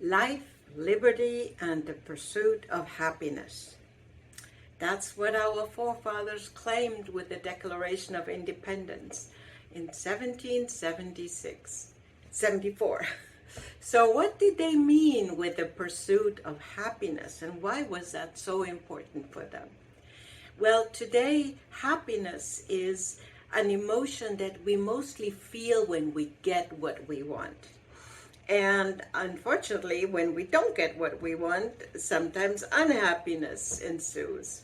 life, liberty, and the pursuit of happiness. That's what our forefathers claimed with the Declaration of Independence in 1776, 74. So what did they mean with the pursuit of happiness, and why was that so important for them? Well, today, happiness is an emotion that we mostly feel when we get what we want. And unfortunately, when we don't get what we want, sometimes unhappiness ensues.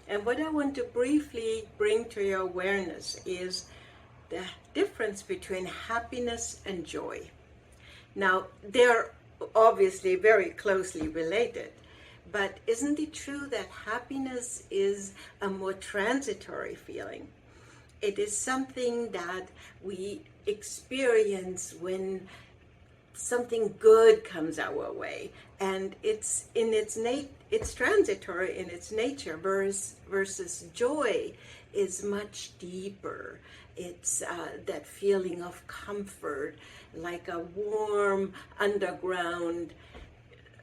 And what I want to briefly bring to your awareness is the difference between happiness and joy. Now, they're obviously very closely related, but isn't it true that happiness is a more transitory feeling? It is something that we experience when something good comes our way, and it's transitory in its nature, versus joy is much deeper. It's that feeling of comfort, like a warm underground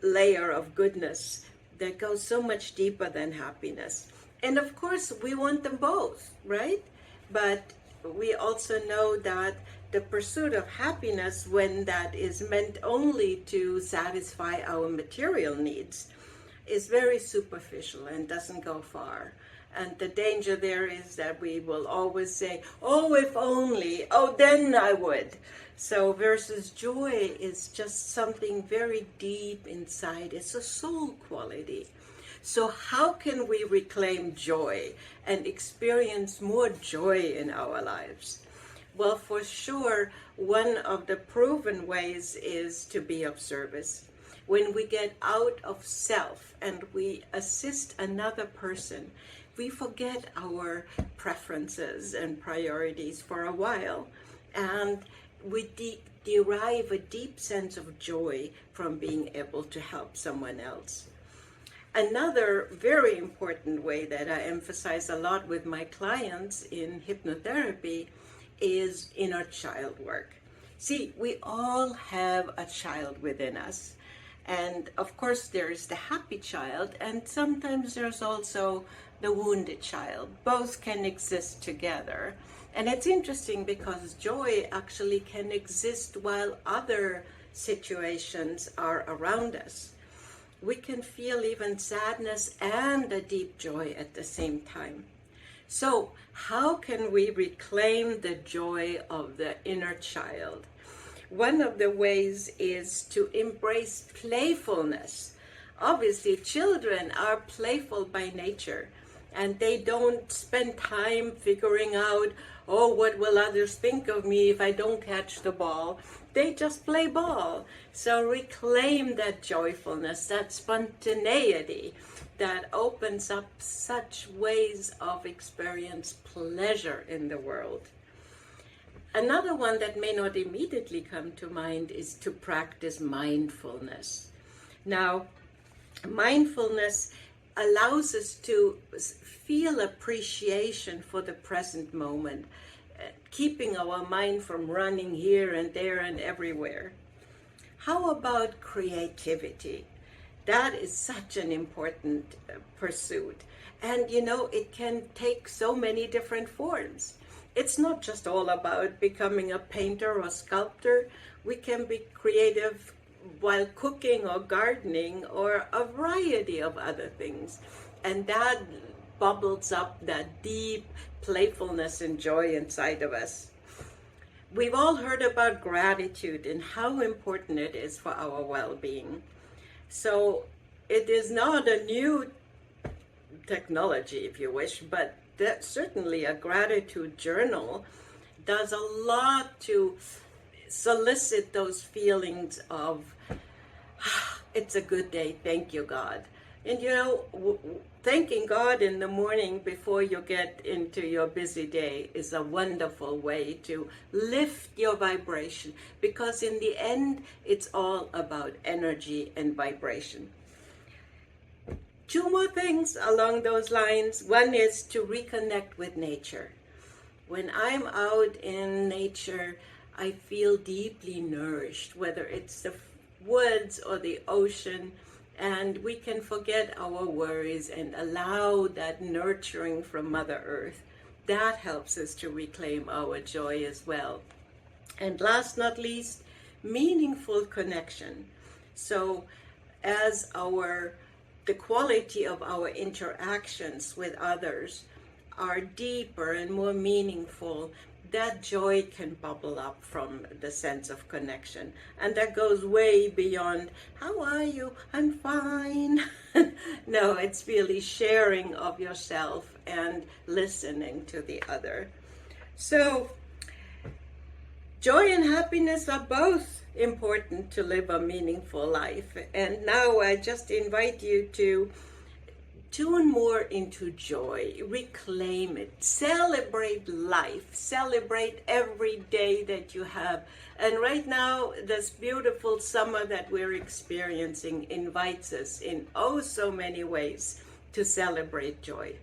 layer of goodness that goes so much deeper than happiness. And of course, we want them both, right? But we also know that the pursuit of happiness, when that is meant only to satisfy our material needs, is very superficial and doesn't go far. And the danger there is that we will always say, oh, if only, oh, then I would. So versus joy is just something very deep inside. It's a soul quality. So how can we reclaim joy and experience more joy in our lives? Well, for sure, one of the proven ways is to be of service. When we get out of self and we assist another person, we forget our preferences and priorities for a while, and we derive a deep sense of joy from being able to help someone else. Another very important way that I emphasize a lot with my clients in hypnotherapy is inner child work. See, we all have a child within us. And of course, there's the happy child, and sometimes there's also the wounded child. Both can exist together. And it's interesting because joy actually can exist while other situations are around us. We can feel even sadness and a deep joy at the same time. So, how can we reclaim the joy of the inner child? One of the ways is to embrace playfulness. Obviously, children are playful by nature, and they don't spend time figuring out, oh, what will others think of me if I don't catch the ball? They just play ball. So reclaim that joyfulness, that spontaneity that opens up such ways of experience pleasure in the world. Another one that may not immediately come to mind is to practice mindfulness. Now, mindfulness allows us to feel appreciation for the present moment, keeping our mind from running here and there and everywhere. How about creativity? That is such an important pursuit. And you know, it can take so many different forms. It's not just all about becoming a painter or sculptor. We can be creative while cooking or gardening or a variety of other things. And that bubbles up that deep playfulness and joy inside of us. We've all heard about gratitude and how important it is for our well-being. So it is not a new technology, if you wish, but that certainly a gratitude journal does a lot to solicit those feelings of, it's a good day, thank you, God. And you know, thanking God in the morning before you get into your busy day is a wonderful way to lift your vibration, because in the end, it's all about energy and vibration. Two more things along those lines. One is to reconnect with nature. When I'm out in nature, I feel deeply nourished, whether it's the woods or the ocean, and we can forget our worries and allow that nurturing from Mother Earth. That helps us to reclaim our joy as well. And last not least, meaningful connection. So as the quality of our interactions with others are deeper and more meaningful, that joy can bubble up from the sense of connection. And that goes way beyond, how are you? I'm fine. No, it's really sharing of yourself and listening to the other. So joy and happiness are both important to live a meaningful life. And now I just invite you to tune more into joy, reclaim it, celebrate life, celebrate every day that you have. And right now, this beautiful summer that we're experiencing invites us in oh so many ways to celebrate joy.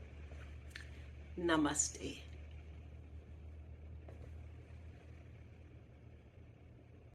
Namaste.